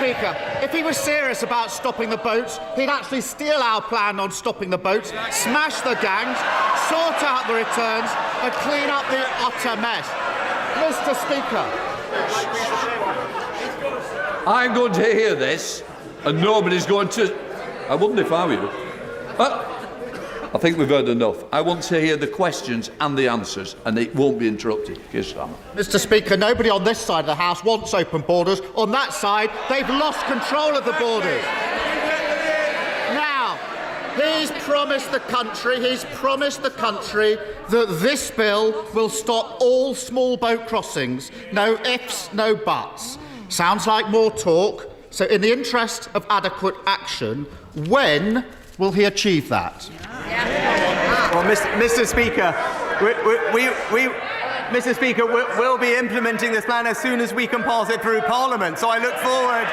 Speaker, if he was serious about stopping the boats, he'd actually steal our plan on stopping the boats, smash the gangs, sort out the returns and clean up the utter mess. Mr. Speaker. I'm going to hear this, and nobody's going to... I wouldn't if I were you. I think we've heard enough. I want to hear the questions and the answers, and it won't be interrupted. Keir Starmer. Mr. Speaker, nobody on this side of the House wants open borders. On that side, they've lost control of the borders. Now, he's promised the country that this bill will stop all small boat crossings. No ifs, no buts. Sounds like more talk. So in the interest of adequate action, when will he achieve that? Well, Mr. Speaker, Mr. Speaker, we'll be implementing this plan as soon as we can pass it through Parliament. So I look forward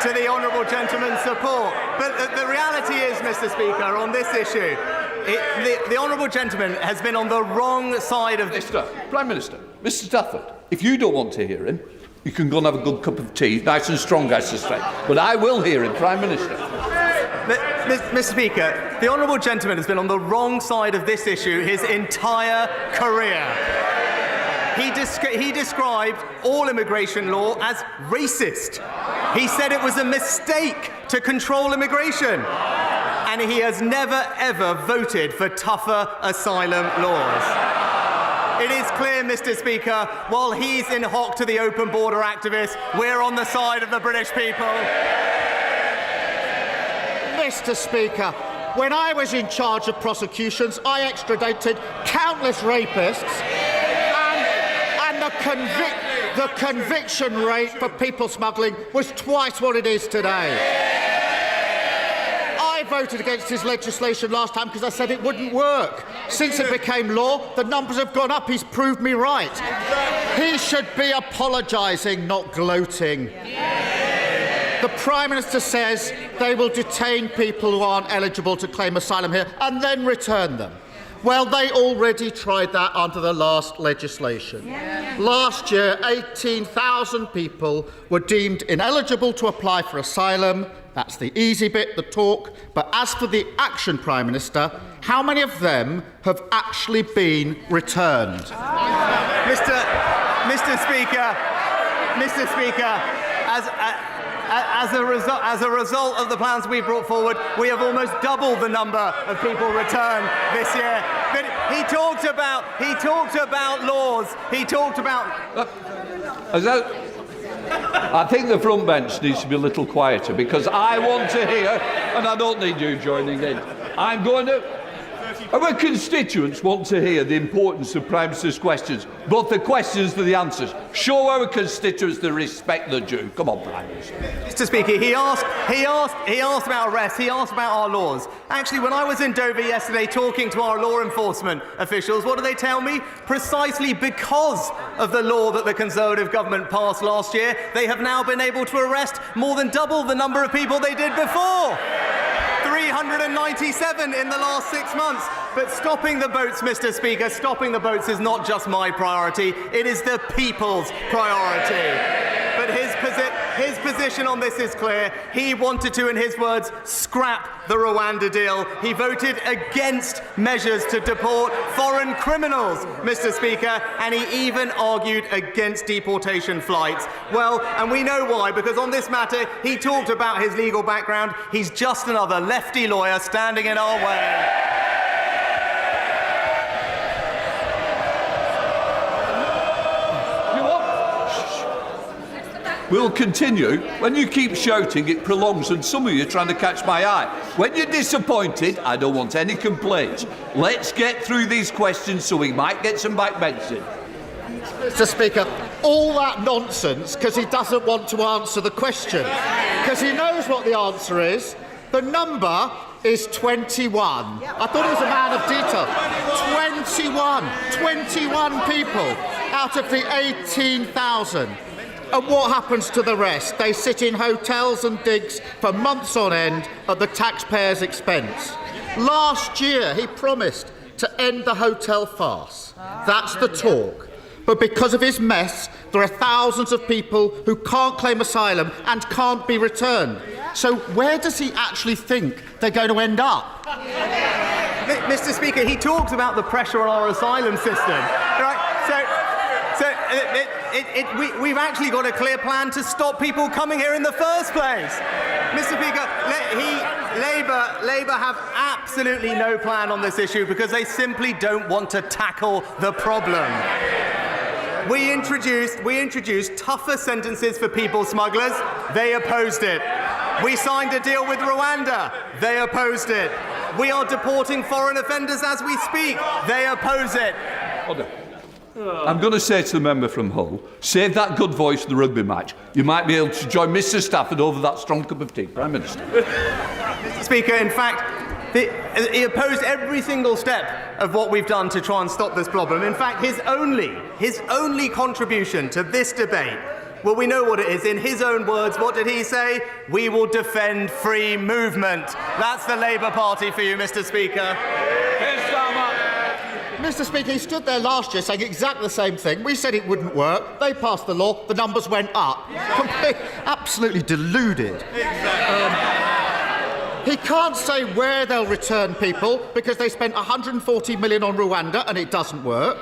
to the honourable gentleman's support. But the reality is, Mr. Speaker, on this issue, the honourable gentleman has been on the wrong side of this. Prime Minister, Mr. Stafford, if you don't want to hear him, you can go and have a good cup of tea, nice and strong, I suspect. But I will hear him, Prime Minister. Mr. Speaker, the honourable gentleman has been on the wrong side of this issue his entire career. He described all immigration law as racist. He said it was a mistake to control immigration. And he has never, ever voted for tougher asylum laws. It is clear, Mr. Speaker, while he's in hock to the open border activists, we're on the side of the British people. Mr. Speaker, when I was in charge of prosecutions, I extradited countless rapists, and the conviction rate for people smuggling was twice what it is today. I voted against his legislation last time because I said it wouldn't work. Since it became law, the numbers have gone up. He's proved me right. He should be apologising, not gloating. The Prime Minister says they will detain people who aren't eligible to claim asylum here and then return them. Well, they already tried that under the last legislation. Last year, 18,000 people were deemed ineligible to apply for asylum. That's the easy bit, the talk. But as for the action, Prime Minister, how many of them have actually been returned? Mr. Speaker, as a result of the plans we brought forward, we have almost doubled the number of people returned this year. But he talked about laws. He talked about. I think the front bench needs to be a little quieter because I want to hear, and I don't need you joining in. Our constituents want to hear the importance of Prime Minister's questions, both the questions and the answers. Show our constituents the respect they're due. Come on, Prime Minister. Mr. Speaker, he asked about arrests. He asked about our laws. Actually, when I was in Dover yesterday talking to our law enforcement officials, what did they tell me? Precisely because of the law that the Conservative government passed last year, they have now been able to arrest more than double the number of people they did before. 397 in the last 6 months. But stopping the boats, Mr. Speaker, stopping the boats is not just my priority, it is the people's priority. But his position on this is clear. He wanted to, in his words, scrap the Rwanda deal. He voted against measures to deport foreign criminals, Mr. Speaker, and he even argued against deportation flights. Well, and we know why, because on this matter, he talked about his legal background. He's just another lefty lawyer standing in our way. We'll continue. When you keep shouting, it prolongs, and some of you are trying to catch my eye. When you're disappointed, I don't want any complaints. Let's get through these questions so we might get some backbenching. Mr. Speaker, all that nonsense because he doesn't want to answer the question. Because he knows what the answer is. The number is 21. I thought he was a man of detail. 21 people out of the 18,000. And what happens to the rest? They sit in hotels and digs for months on end at the taxpayers' expense. Last year, he promised to end the hotel farce. That's the talk. But because of his mess, there are thousands of people who can't claim asylum and can't be returned. So where does he actually think they're going to end up? Mr. Speaker, he talks about the pressure on our asylum system, right? We've actually got a clear plan to stop people coming here in the first place. Mr. Speaker, Labour have absolutely no plan on this issue because they simply don't want to tackle the problem. We introduced tougher sentences for people smugglers. They opposed it. We signed a deal with Rwanda. They opposed it. We are deporting foreign offenders as we speak. They oppose it. Hold on. I'm going to say to the member from Hull, save that good voice for the rugby match. You might be able to join Mr Stafford over that strong cup of tea, Prime Minister. Mr. Speaker, in fact, he opposed every single step of what we've done to try and stop this problem. In fact, his only contribution to this debate, well, we know what it is. In his own words, what did he say? We will defend free movement. That's the Labour Party for you, Mr. Speaker. Mr. Speaker, he stood there last year saying exactly the same thing. We said it wouldn't work. They passed the law. The numbers went up. Absolutely deluded. He can't say where they'll return people because they spent 140 million on Rwanda and it doesn't work.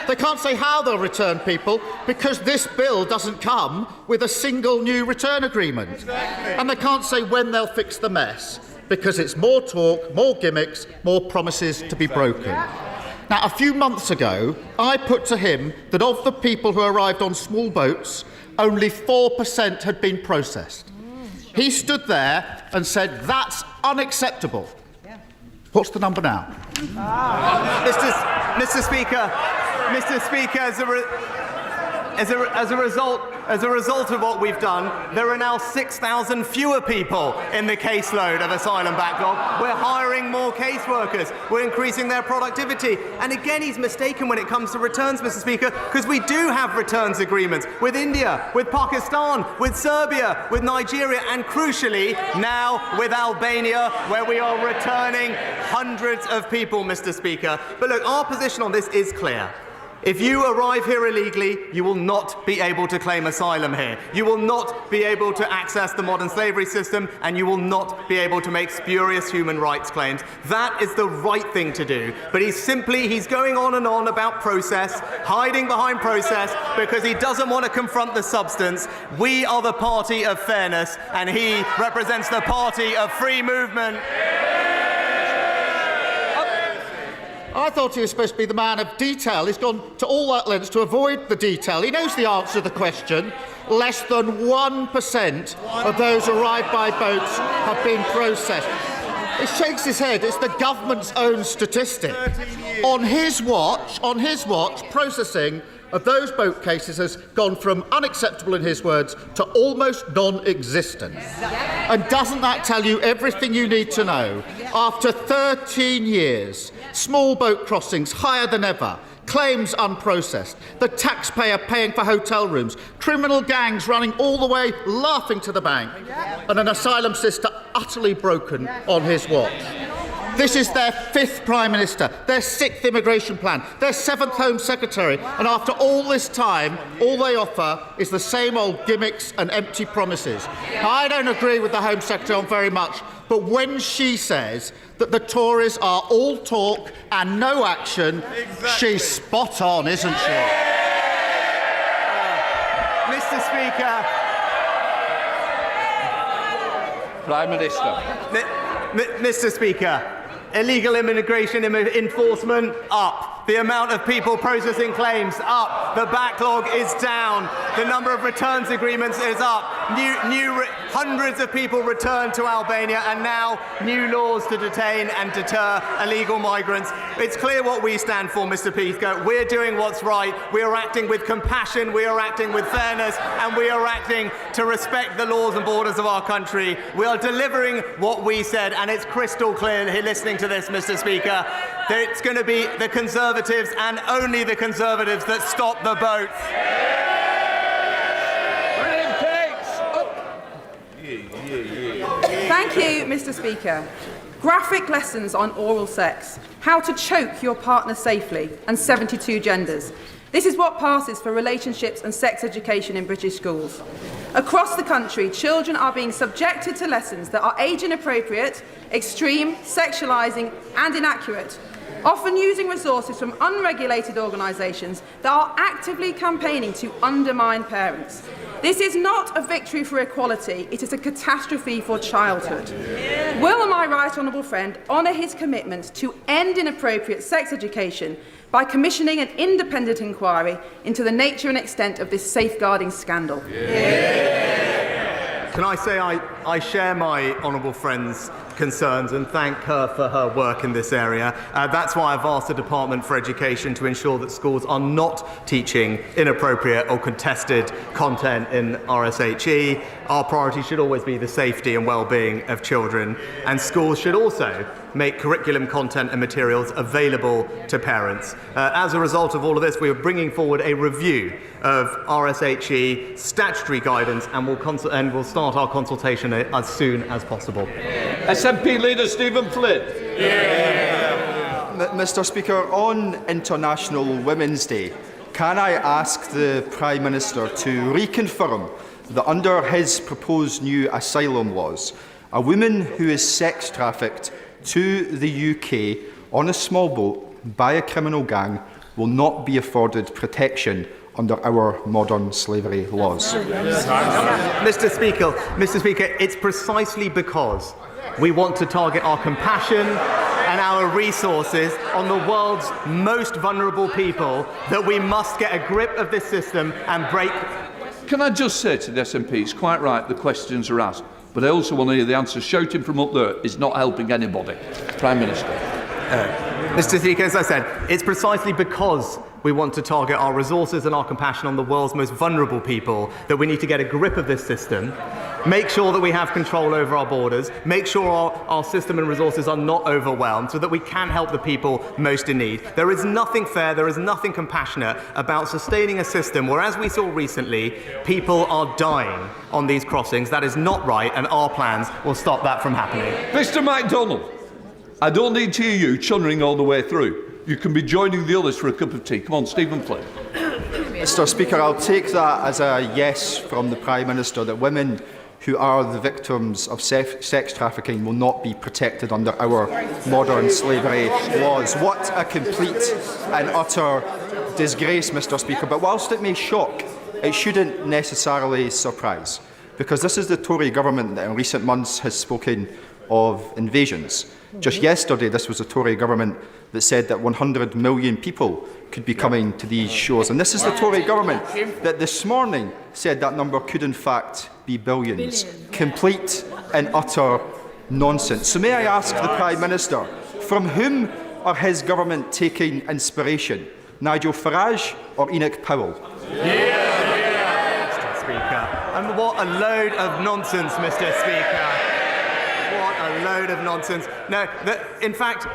They can't say how they'll return people because this bill doesn't come with a single new return agreement. And they can't say when they'll fix the mess because it's more talk, more gimmicks, more promises to be broken. Now, a few months ago, I put to him that of the people who arrived on small boats, only 4% had been processed. He stood there and said, that's unacceptable. What's the number now? Mr. Speaker, as a result of what we've done, there are now 6,000 fewer people in the caseload of asylum backlog. We're hiring more caseworkers. We're increasing their productivity. And again, he's mistaken when it comes to returns, Mr. Speaker, because we do have returns agreements with India, with Pakistan, with Serbia, with Nigeria, and crucially, now with Albania, where we are returning hundreds of people, Mr. Speaker. But look, our position on this is clear. If you arrive here illegally, you will not be able to claim asylum here. You will not be able to access the modern slavery system, and you will not be able to make spurious human rights claims. That is the right thing to do. But he's going on and on about process, hiding behind process, because he doesn't want to confront the substance. We are the party of fairness, and he represents the party of free movement. I thought he was supposed to be the man of detail. He's gone to all that lengths to avoid the detail. He knows the answer to the question. Less than 1% of those arrived by boats have been processed. He shakes his head. It's the government's own statistic. On his watch, processing of those boat cases has gone from unacceptable, in his words, to almost non-existent. And doesn't that tell you everything you need to know? After 13 years, small boat crossings higher than ever, claims unprocessed, the taxpayer paying for hotel rooms, criminal gangs running all the way laughing to the bank, and an asylum system utterly broken on his watch. This is their 5th Prime Minister, their 6th immigration plan, their 7th Home Secretary, and after all this time, all they offer is the same old gimmicks and empty promises. Now, I don't agree with the Home Secretary on very much, but when she says that the Tories are all talk and no action, she's spot on, isn't she? Mr. Speaker. Prime Minister. Mr. Speaker. Illegal immigration enforcement up. The amount of people processing claims up. The backlog is down. The number of returns agreements is up. Hundreds of people returned to Albania, and now new laws to detain and deter illegal migrants. It's clear what we stand for, Mr. Speaker. We're doing what's right. We are acting with compassion. We are acting with fairness, and we are acting to respect the laws and borders of our country. We are delivering what we said, and it's crystal clear here listening to this, Mr. Speaker, that it's going to be the Conservatives and only the Conservatives that stop the boats. Thank you, Mr. Speaker. Graphic lessons on oral sex, how to choke your partner safely, and 72 genders. This is what passes for relationships and sex education in British schools. Across the country, children are being subjected to lessons that are age inappropriate, extreme, sexualising and inaccurate, often using resources from unregulated organisations that are actively campaigning to undermine parents. This is not a victory for equality, it is a catastrophe for childhood. Will my right honourable friend honour his commitment to end inappropriate sex education by commissioning an independent inquiry into the nature and extent of this safeguarding scandal? Can I say I share my honourable friend's concerns and thank her for her work in this area. That's why I've asked the Department for Education to ensure that schools are not teaching inappropriate or contested content in RSHE. Our priority should always be the safety and well-being of children, and schools should also make curriculum content and materials available to parents. As a result of all of this, we are bringing forward a review of RSHE statutory guidance, and we'll start our consultation as soon as possible. SNP Leader Stephen Flynn. Mr. Speaker, on International Women's Day, can I ask the Prime Minister to reconfirm that under his proposed new asylum laws, a woman who is sex trafficked to the UK on a small boat by a criminal gang will not be afforded protection under our modern slavery laws? Mr. Speaker, it's precisely because we want to target our compassion and our resources on the world's most vulnerable people that we must get a grip of this system and break. Can I just say to the SNP, it's quite right, the questions are asked, but I also want to hear the answers. Shouting from up there is not helping anybody. Prime Minister. Mr. Speaker, as I said, it's precisely because we want to target our resources and our compassion on the world's most vulnerable people that we need to get a grip of this system, make sure that we have control over our borders, make sure our system and resources are not overwhelmed so that we can help the people most in need. There is nothing fair, there is nothing compassionate about sustaining a system where, as we saw recently, people are dying on these crossings. That is not right, and our plans will stop that from happening. Mr. MacDonald, I don't need to hear you chunnering all the way through. You can be joining the others for a cup of tea. Come on, Stephen Flynn. Mr. Speaker, I'll take that as a yes from the Prime Minister that women who are the victims of sex trafficking will not be protected under our modern slavery laws. What a complete and utter disgrace, Mr. Speaker. But whilst it may shock, it shouldn't necessarily surprise, because this is the Tory government that in recent months has spoken of invasions. Just yesterday, this was a Tory government that said that 100 million people could be coming to these shores. And this is the Tory government that this morning said that number could in fact be billions. Complete and utter nonsense. So may I ask the Prime Minister, from whom are his government taking inspiration? Nigel Farage or Enoch Powell? Mr. Speaker. And what a load of nonsense, Mr. Speaker. What a load of nonsense. No, in fact,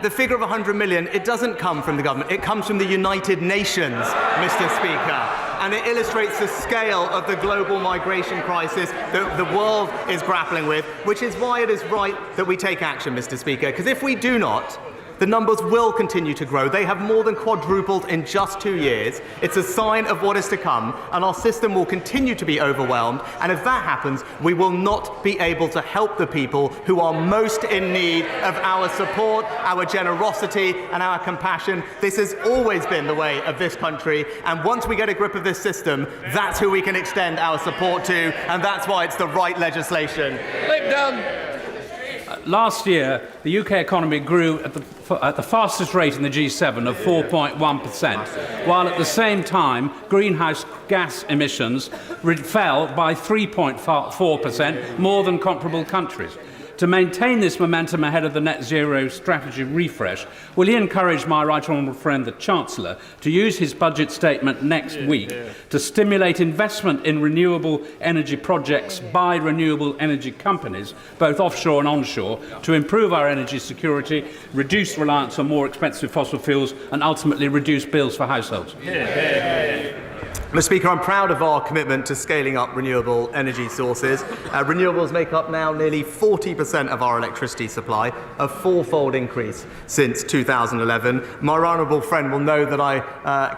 the figure of 100 million, it doesn't come from the government. It comes from the United Nations, Mr. Speaker. And it illustrates the scale of the global migration crisis that the world is grappling with, which is why it is right that we take action, Mr. Speaker. Because if we do not, the numbers will continue to grow. They have more than quadrupled in just 2 years. It's a sign of what is to come, and our system will continue to be overwhelmed. And if that happens, we will not be able to help the people who are most in need of our support, our generosity, and our compassion. This has always been the way of this country, and once we get a grip of this system, that's who we can extend our support to, and that's why it's the right legislation. Lip down. Last year, the UK economy grew at the fastest rate in the G7 of 4.1%, while at the same time, greenhouse gas emissions fell by 3.4%, more than comparable countries. To maintain this momentum ahead of the net zero strategy refresh, will he encourage my right honourable friend, the Chancellor, to use his budget statement next week to stimulate investment in renewable energy projects by renewable energy companies, both offshore and onshore, to improve our energy security, reduce reliance on more expensive fossil fuels and ultimately reduce bills for households? Mr. Speaker, I'm proud of our commitment to scaling up renewable energy sources. Renewables make up now nearly 40% of our electricity supply, a fourfold increase since 2011. My honourable friend will know that I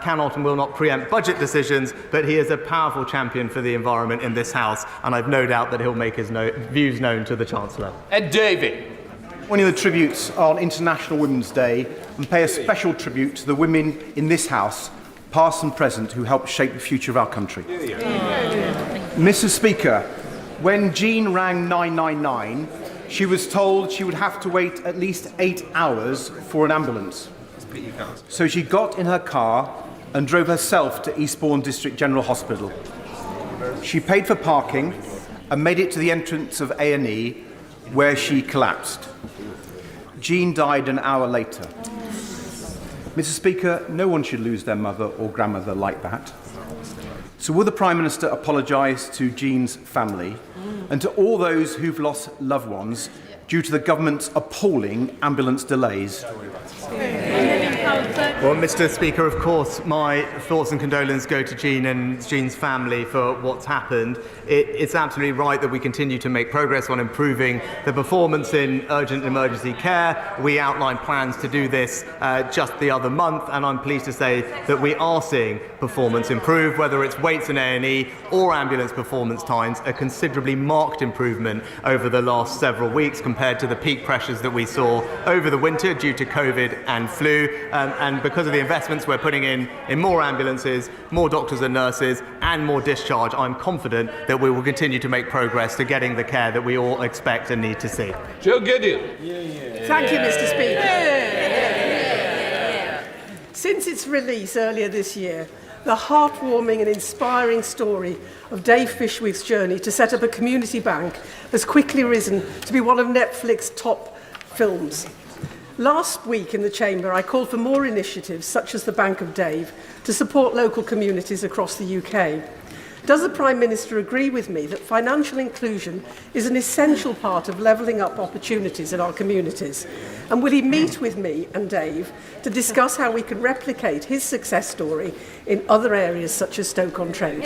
cannot and will not preempt budget decisions, but he is a powerful champion for the environment in this House, and I've no doubt that he'll make his views known to the Chancellor. Ed Davey. Joining the tributes on International Women's Day and pay a special tribute to the women in this House, past and present, who helped shape the future of our country. Mr. Speaker, when Jean rang 999, she was told she would have to wait at least 8 hours for an ambulance. So she got in her car and drove herself to Eastbourne District General Hospital. She paid for parking and made it to the entrance of A&E, where she collapsed. Jean died an hour later. Mr. Speaker, no one should lose their mother or grandmother like that. So will the Prime Minister apologise to Jean's family and to all those who've lost loved ones due to the government's appalling ambulance delays? Well, Mr. Speaker, of course, my thoughts and condolences go to Jean and Jean's family for what's happened. It's absolutely right that we continue to make progress on improving the performance in urgent and emergency care. We outlined plans to do this just the other month, and I'm pleased to say that we are seeing performance improve, whether it's waits in A&E or ambulance performance times, a considerably marked improvement over the last several weeks compared to the peak pressures that we saw over the winter due to COVID and flu. And because of the investments we're putting in more ambulances, more doctors and nurses, and more discharge, I'm confident that we will continue to make progress to getting the care that we all expect and need to see. Joe Gideon. Thank you, Mr. Speaker. Since its release earlier this year, the heartwarming and inspiring story of Dave Fishwith's journey to set up a community bank has quickly risen to be one of Netflix's top films. Last week in the Chamber, I called for more initiatives, such as the Bank of Dave, to support local communities across the UK. Does the Prime Minister agree with me that financial inclusion is an essential part of levelling up opportunities in our communities? And will he meet with me and Dave to discuss how we can replicate his success story in other areas such as Stoke-on-Trent?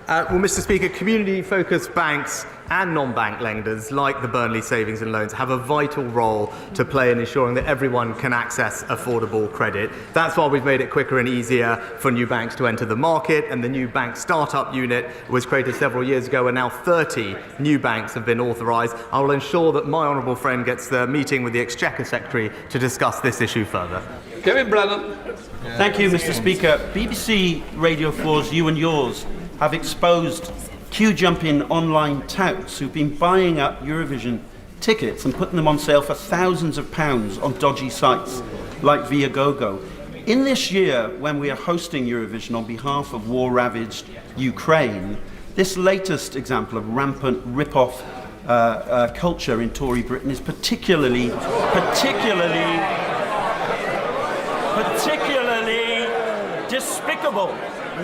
Well, Mr. Speaker, community-focused banks and non-bank lenders like the Burnley Savings and Loans have a vital role to play in ensuring that everyone can access affordable credit. That's why we've made it quicker and easier for new banks to enter the market, and the new bank startup unit was created several years ago, and now 30 new banks have been authorised. I will ensure that my honourable friend gets the meeting with the Exchequer Secretary to discuss this issue further. Kevin Brennan. Thank you, Mr. Speaker. BBC Radio 4's You and Yours have exposed queue-jumping online touts who've been buying up Eurovision tickets and putting them on sale for thousands of pounds on dodgy sites like Viagogo. In this year, when we are hosting Eurovision on behalf of war-ravaged Ukraine, this latest example of rampant rip-off culture in Tory Britain is particularly despicable.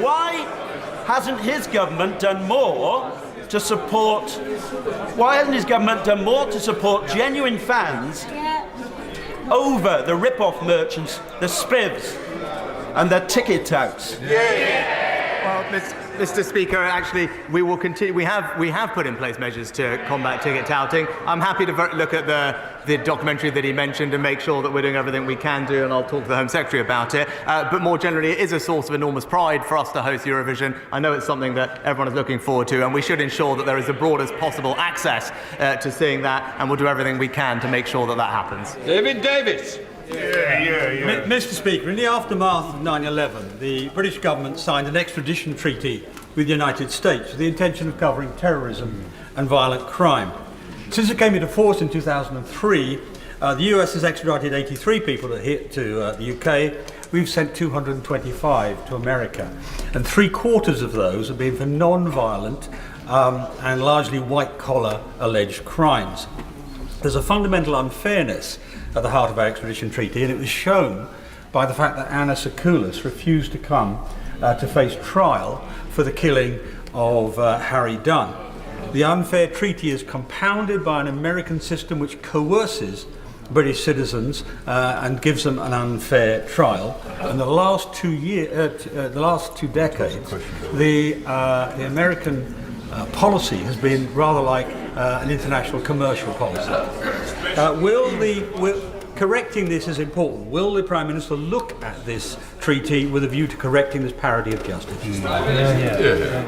Why hasn't his government done more to support genuine fans over the rip-off merchants, the spivs and the ticket touts? Well, Mr. Speaker, actually, we will continue. We have put in place measures to combat ticket touting. I'm happy to look at the documentary that he mentioned and make sure that we're doing everything we can do, and I'll talk to the Home Secretary about it. But more generally, it is a source of enormous pride for us to host Eurovision. I know it's something that everyone is looking forward to, and we should ensure that there is the broadest possible access to seeing that, and we'll do everything we can to make sure that that happens. David Davis. Mr. Speaker, in the aftermath of 9/11, the British government signed an extradition treaty with the United States with the intention of covering terrorism and violent crime. Since it came into force in 2003, the US has extradited 83 people to the UK. We've sent 225 to America, and 3/4 of those have been for non-violent and largely white-collar alleged crimes. There's a fundamental unfairness at the heart of our extradition treaty, and it was shown by the fact that Anna Sakoulas refused to come to face trial for the killing of Harry Dunn. The unfair treaty is compounded by an American system which coerces British citizens and gives them an unfair trial. In the last 2 decades, the American policy has been rather like an international commercial policy. Correcting this is important. Will the Prime Minister look at this treaty with a view to correcting this parity of justice?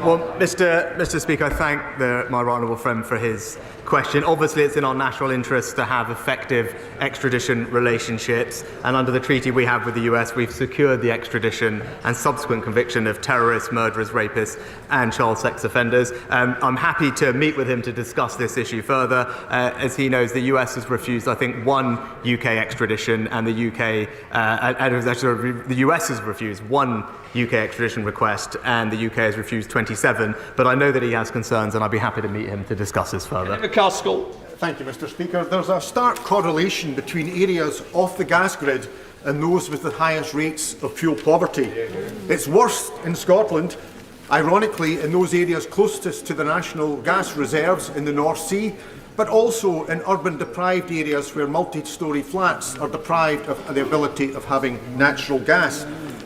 Well, Mr. Speaker, I thank my right honourable friend for his question. Obviously, it's in our national interest to have effective extradition relationships, and under the treaty we have with the US, we've secured the extradition and subsequent conviction of terrorists, murderers, rapists, and child sex offenders. I'm happy to meet with him to discuss this issue further. As he knows, the US has refused, I think, one UK extradition, and the US has refused one UK extradition request, and the UK has refused 27. But I know that he has concerns, and I'd be happy to meet him to discuss this further. Thank you, Mr. Speaker. There's a stark correlation between areas off the gas grid and those with the highest rates of fuel poverty. It's worse in Scotland, ironically, in those areas closest to the national gas reserves in the North Sea, but also in urban deprived areas where multi-storey flats are deprived of the ability of having natural gas.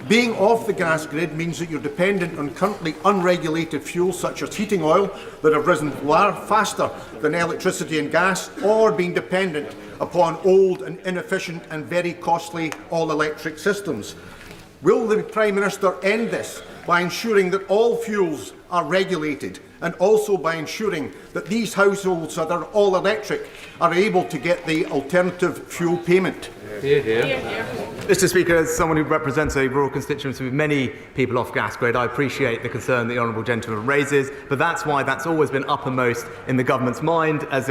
Being off the gas grid means that you're dependent on currently unregulated fuels such as heating oil that have risen far faster than electricity and gas, or being dependent upon old and inefficient and very costly all-electric systems. Will the Prime Minister end this by ensuring that all fuels are regulated, and also by ensuring that these households that are all electric are able to get the alternative fuel payment? Mr. Speaker, as someone who represents a rural constituency with many people off gas grid, I appreciate the concern the honourable gentleman raises, but that's why that's always been uppermost in the government's mind as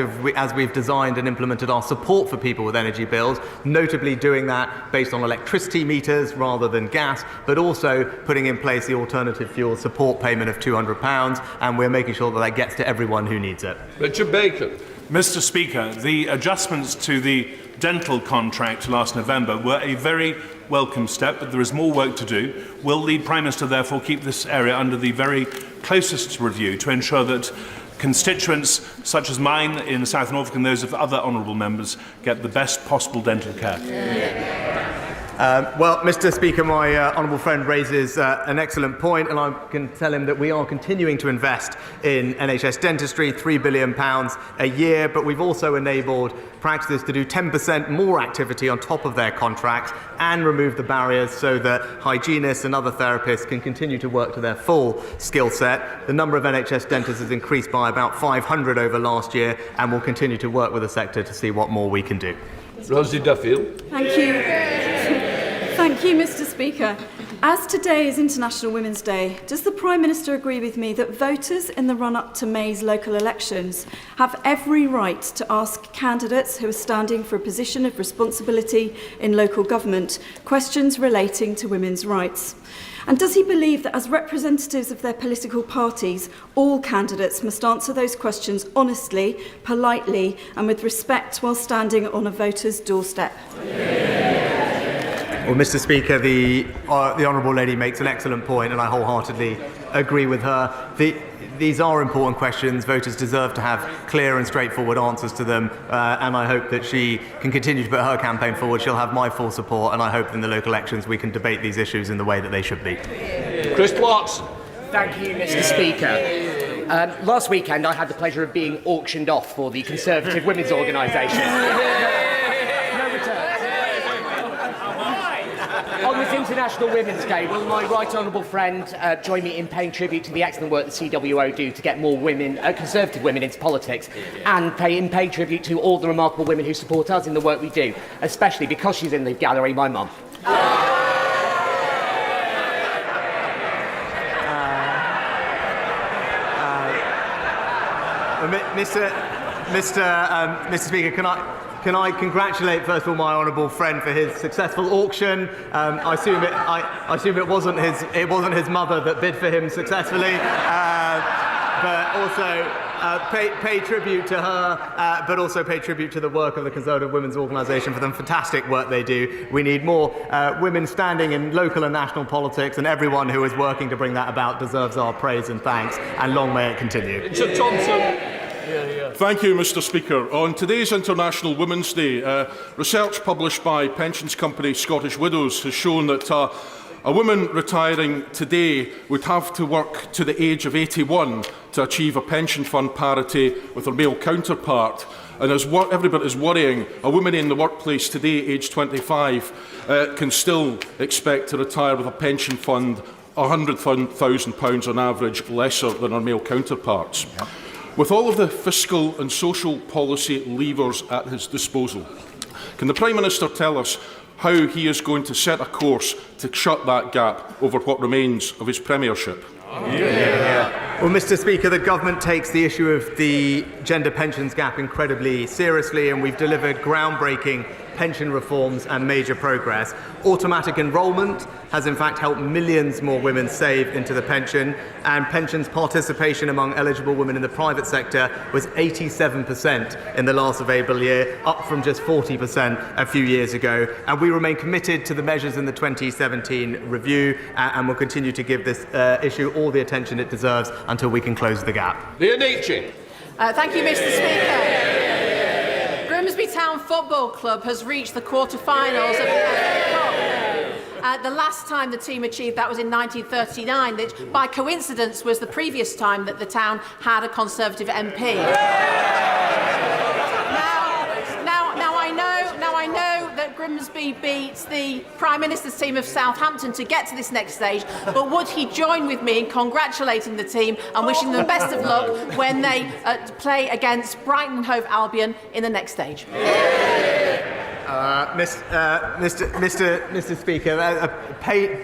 we've designed and implemented our support for people with energy bills, notably doing that based on electricity meters rather than gas, but also putting in place the alternative fuel support payment of £200, and we're making sure that that gets to everyone who needs it. Richard Bacon. Mr. Speaker, the adjustments to the dental contract last November were a very welcome step, but there is more work to do. Will the Prime Minister therefore keep this area under the very closest review to ensure that constituents such as mine in South Norfolk and those of other honourable members get the best possible dental care? Well, Mr. Speaker, my honourable friend raises an excellent point, and I can tell him that we are continuing to invest in NHS dentistry, £3 billion a year, but we've also enabled practices to do 10% more activity on top of their contracts and remove the barriers so that hygienists and other therapists can continue to work to their full skill set. The number of NHS dentists has increased by about 500 over last year, and we'll continue to work with the sector to see what more we can do. Rosie Duffield. Thank you. Thank you, Mr. Speaker. As today is International Women's Day, does the Prime Minister agree with me that voters in the run-up to May's local elections have every right to ask candidates who are standing for a position of responsibility in local government questions relating to women's rights? And does he believe that as representatives of their political parties, all candidates must answer those questions honestly, politely and with respect while standing on a voter's doorstep? Well, Mr. Speaker, the honourable lady makes an excellent point, and I wholeheartedly agree with her. These are important questions. Voters deserve to have clear and straightforward answers to them, and I hope that she can continue to put her campaign forward. She'll have my full support, and I hope in the local elections we can debate these issues in the way that they should be. Chris Watts. Thank you, Mr. Speaker. Last weekend I had the pleasure of being auctioned off for the Conservative Women's Organisation. On this International Women's Day, will my right honourable friend join me in paying tribute to the excellent work the CWO do to get more women, Conservative women, into politics, and pay tribute to all the remarkable women who support us in the work we do, especially, because she's in the gallery, my mum. Mr. Speaker, can I congratulate, first of all, my honourable friend for his successful auction? I assume it wasn't his mother that bid for him successfully, but also pay tribute to her, but also pay tribute to the work of the Conservative Women's Organisation for the fantastic work they do. We need more women standing in local and national politics, and everyone who is working to bring that about deserves our praise and thanks, and long may it continue. Richard Thompson. Thank you, Mr. Speaker. On today's International Women's Day, research published by pensions company Scottish Widows has shown that a woman retiring today would have to work to the age of 81 to achieve a pension fund parity with her male counterpart. And as every bit is worrying, a woman in the workplace today, aged 25, can still expect to retire with a pension fund £100,000 on average lesser than her male counterparts. Yep. With all of the fiscal and social policy levers at his disposal, can the Prime Minister tell us how he is going to set a course to shut that gap over what remains of his premiership? Well, Mr. Speaker, the government takes the issue of the gender pensions gap incredibly seriously, and we've delivered groundbreaking pension reforms and major progress. Automatic enrolment has in fact helped millions more women save into the pension, and pensions participation among eligible women in the private sector was 87% in the last available year, up from just 40% a few years ago. And we remain committed to the measures in the 2017 review, and will continue to give this issue all the attention it deserves until we can close the gap. Leonici. Thank you, Mr. Speaker. Grimsby Town Football Club has reached the quarter-finals of the FA Cup. The last time the team achieved that was in 1939, which by coincidence was the previous time that the town had a Conservative MP. Now I know that Grimsby beats the Prime Minister's team of Southampton to get to this next stage, but would he join with me in congratulating the team and wishing them best of luck when they play against Brighton and Hove Albion in the next stage? Mr. Speaker,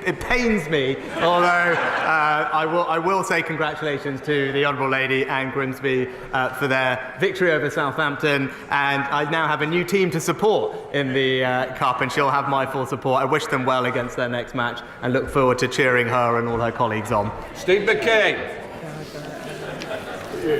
it pains me, although I will say congratulations to the Honourable Lady and Grimsby for their victory over Southampton, and I now have a new team to support in the Cup, and she'll have my full support. I wish them well against their next match and look forward to cheering her and all her colleagues on. Steve McCain.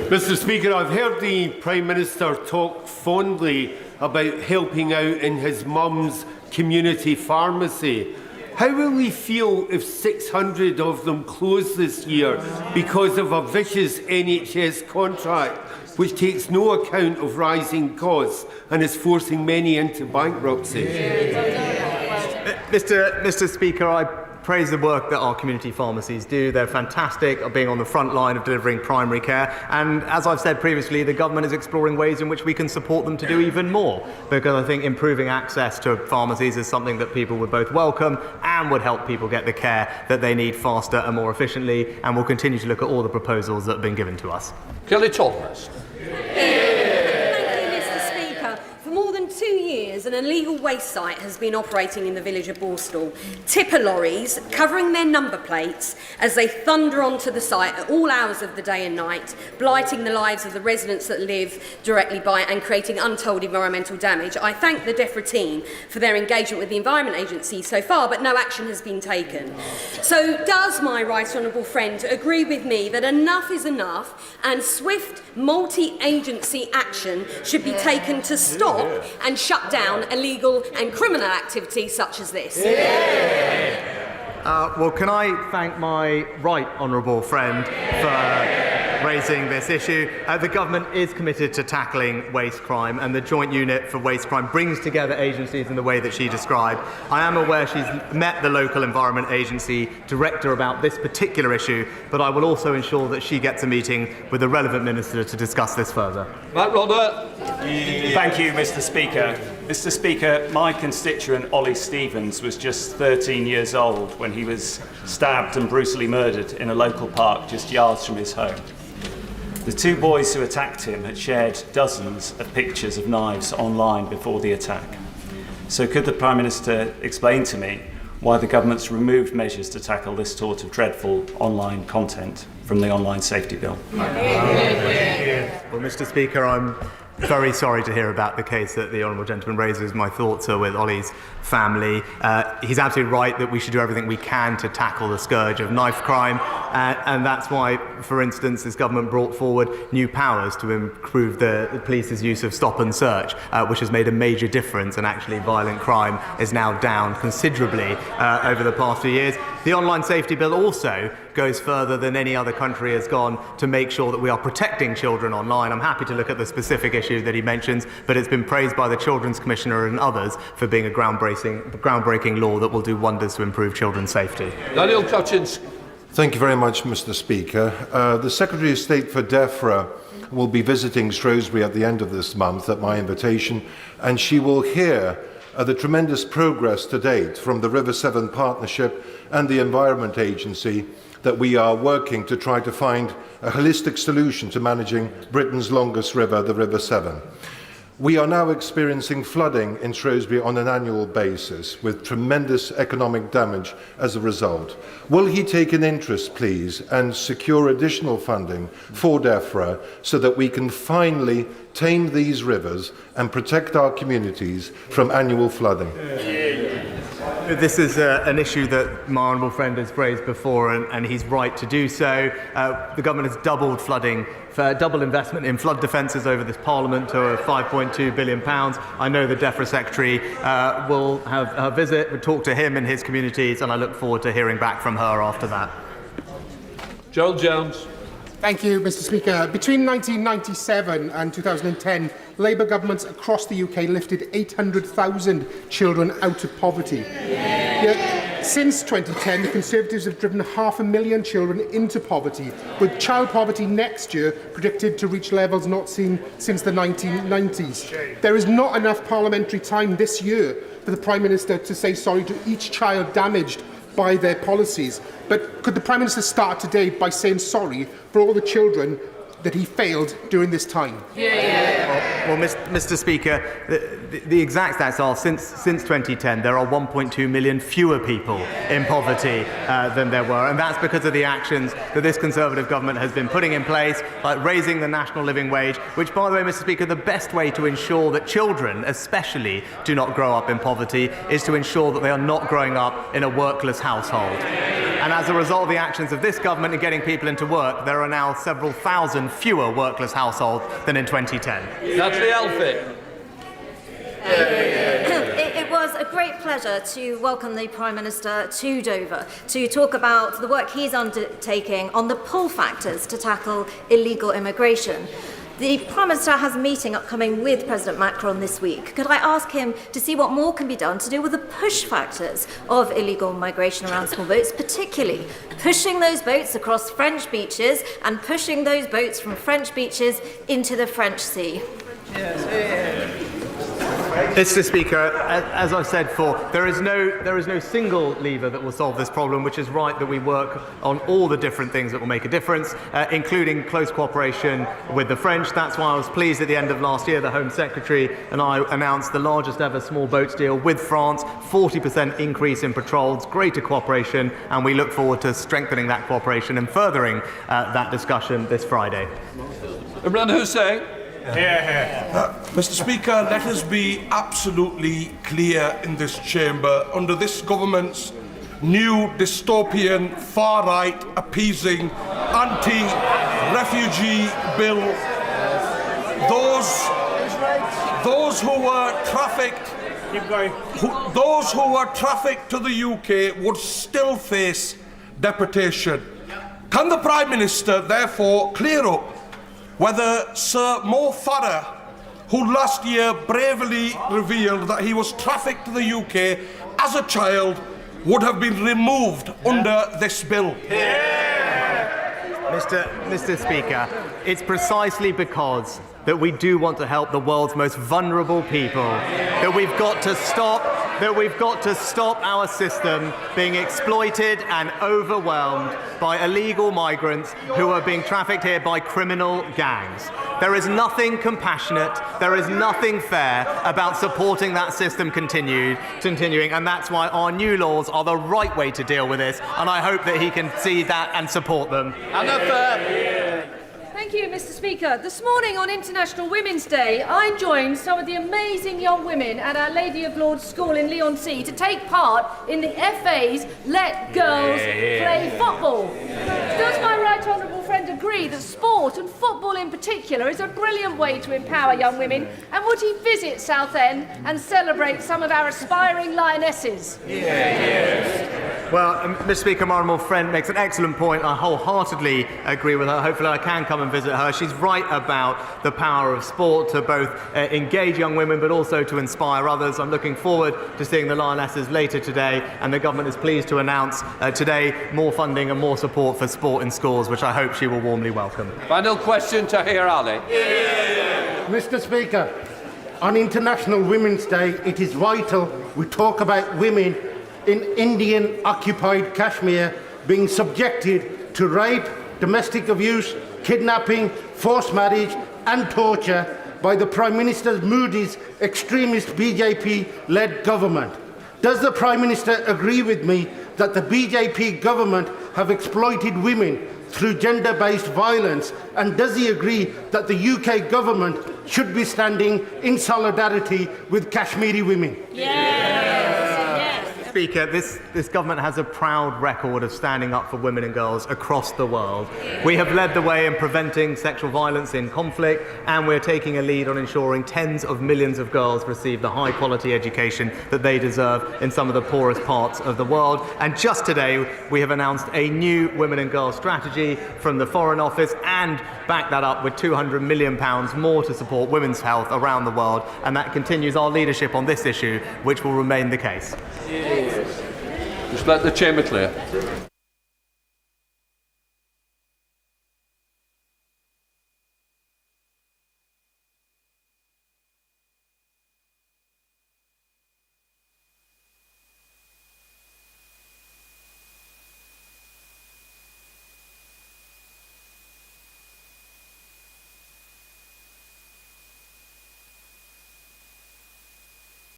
Mr. Speaker, I've heard the Prime Minister talk fondly about helping out in his mum's community pharmacy. How will he feel if 600 of them close this year because of a vicious NHS contract which takes no account of rising costs and is forcing many into bankruptcy? Mr. Speaker, I praise the work that our community pharmacies do. They're fantastic at being on the front line of delivering primary care, and as I've said previously, the government is exploring ways in which we can support them to do even more, because I think improving access to pharmacies is something that people would both welcome and would help people get the care that they need faster and more efficiently, and we'll continue to look at all the proposals that have been given to us. Kelly Thomas. For more than 2 years, an illegal waste site has been operating in the village of Borstal. Tipper lorries covering their number plates as they thunder onto the site at all hours of the day and night, blighting the lives of the residents that live directly by it and creating untold environmental damage. I thank the DEFRA team for their engagement with the Environment Agency so far, but no action has been taken. So does my right honourable friend agree with me that enough is enough and swift multi-agency action should be taken to stop and shut down illegal and criminal activity such as this? Well, can I thank my right honourable friend for raising this issue? The government is committed to tackling waste crime, and the Joint Unit for Waste Crime brings together agencies in the way that she described. I am aware she's met the local Environment Agency director about this particular issue, but I will also ensure that she gets a meeting with the relevant minister to discuss this further. Matt Rodder. Thank you, Mr. Speaker. Mr. Speaker, my constituent Ollie Stevens was just 13 years old when he was stabbed and brutally murdered in a local park just yards from his home. The two boys who attacked him had shared dozens of pictures of knives online before the attack. So could the Prime Minister explain to me why the government's removed measures to tackle this sort of dreadful online content from the Online Safety Bill? Well, Mr. Speaker, I'm very sorry to hear about the case that the honourable gentleman raises. My thoughts are with Ollie's family. He's absolutely right that we should do everything we can to tackle the scourge of knife crime, and that's why, for instance, this government brought forward new powers to improve the police's use of stop and search, which has made a major difference, and actually violent crime is now down considerably over the past few years. The online safety bill also goes further than any other country has gone to make sure that we are protecting children online. I'm happy to look at the specific issue that he mentions, but it's been praised by the Children's Commissioner and others for being a groundbreaking law that will do wonders to improve children's safety. Daniel Kaczynski. Thank you very much, Mr. Speaker. The Secretary of State for DEFRA will be visiting Shrewsbury at the end of this month at my invitation, and she will hear the tremendous progress to date from the River Severn Partnership and the Environment Agency that we are working to try to find a holistic solution to managing Britain's longest river, the River Severn. We are now experiencing flooding in Shrewsbury on an annual basis, with tremendous economic damage as a result. Will he take an interest, please, and secure additional funding for DEFRA so that we can finally tame these rivers and protect our communities from annual flooding? This is an issue that my honourable friend has raised before, and he's right to do so. The government has doubled double investment in flood defences over this Parliament to £5.2 billion. I know the DEFRA Secretary will have her visit, we'll talk to him and his communities, and I look forward to hearing back from her after that. Gerald Jones. Thank you, Mr. Speaker. Between 1997 and 2010, Labour governments across the UK lifted 800,000 children out of poverty. Yet, since 2010, the Conservatives have driven 500,000 children into poverty, with child poverty next year predicted to reach levels not seen since the 1990s. There is not enough parliamentary time this year for the Prime Minister to say sorry to each child damaged by their policies. But could the Prime Minister start today by saying sorry for all the children that he failed during this time? Well, Mr. Speaker, the exact stats are since 2010 there are 1.2 million fewer people in poverty than there were, and that's because of the actions that this Conservative government has been putting in place, like raising the national living wage, which, by the way, Mr. Speaker, the best way to ensure that children especially do not grow up in poverty is to ensure that they are not growing up in a workless household. And as a result of the actions of this government in getting people into work, there are now several thousand fewer workless households than in 2010. Natalie Alfie. It was a great pleasure to welcome the Prime Minister to Dover to talk about the work he's undertaking on the pull factors to tackle illegal immigration. The Prime Minister has a meeting upcoming with President Macron this week. Could I ask him to see what more can be done to deal with the push factors of illegal migration around small boats, particularly pushing those boats across French beaches and pushing those boats from French beaches into the French Sea? Mr. Speaker, as I've said before, there is no single lever that will solve this problem, which is right that we work on all the different things that will make a difference, including close cooperation with the French. That's why I was pleased at the end of last year the Home Secretary and I announced the largest ever small boats deal with France, 40% increase in patrols, greater cooperation, and we look forward to strengthening that cooperation and furthering that discussion this Friday. Imran Hussain. Mr. Speaker, let us be absolutely clear in this chamber. Under this government's new dystopian, far-right, appeasing, anti-refugee bill, those who were trafficked to the UK would still face deportation. Can the Prime Minister therefore clear up whether Sir Mo Farah, who last year bravely revealed that he was trafficked to the UK as a child, would have been removed under this bill? Mr. Speaker, it's precisely because that we do want to help the world's most vulnerable people that we've got to stop our system being exploited and overwhelmed by illegal migrants who are being trafficked here by criminal gangs. There is nothing compassionate, there is nothing fair about supporting that system continuing, and that's why our new laws are the right way to deal with this, and I hope that he can see that and support them. Thank you, Mr. Speaker. This morning on International Women's Day, I joined some of the amazing young women at Our Lady of Lourdes School in Leigh-on-Sea to take part in the FA's Let Girls Play Football. Does my right honourable friend agree that sport, and football in particular, is a brilliant way to empower young women? And would he visit Southend and celebrate some of our aspiring lionesses? Yes. Well, Mr. Speaker, my honourable friend makes an excellent point. I wholeheartedly agree with her. Hopefully I can come and visit her. She's right about the power of sport to both engage young women but also to inspire others. I'm looking forward to seeing the Lionesses later today, and the government is pleased to announce today more funding and more support for sport in schools, which I hope she will warmly welcome. Final question, Tahir Ali. Mr. Speaker, on International Women's Day, it is vital we talk about women in Indian-occupied Kashmir being subjected to rape, domestic abuse, kidnapping, forced marriage and torture by the Prime Minister Modi's extremist BJP-led government. Does the Prime Minister agree with me that the BJP government have exploited women through gender-based violence, and does he agree that the UK government should be standing in solidarity with Kashmiri women? Speaker, this government has a proud record of standing up for women and girls across the world. We have led the way in preventing sexual violence in conflict, and we're taking a lead on ensuring tens of millions of girls receive the high-quality education that they deserve in some of the poorest parts of the world. And just today, we have announced a new women and girls strategy from the Foreign Office and backed that up with £200 million more to support women's health around the world. And that continues our leadership on this issue, which will remain the case. Just let the chamber clear.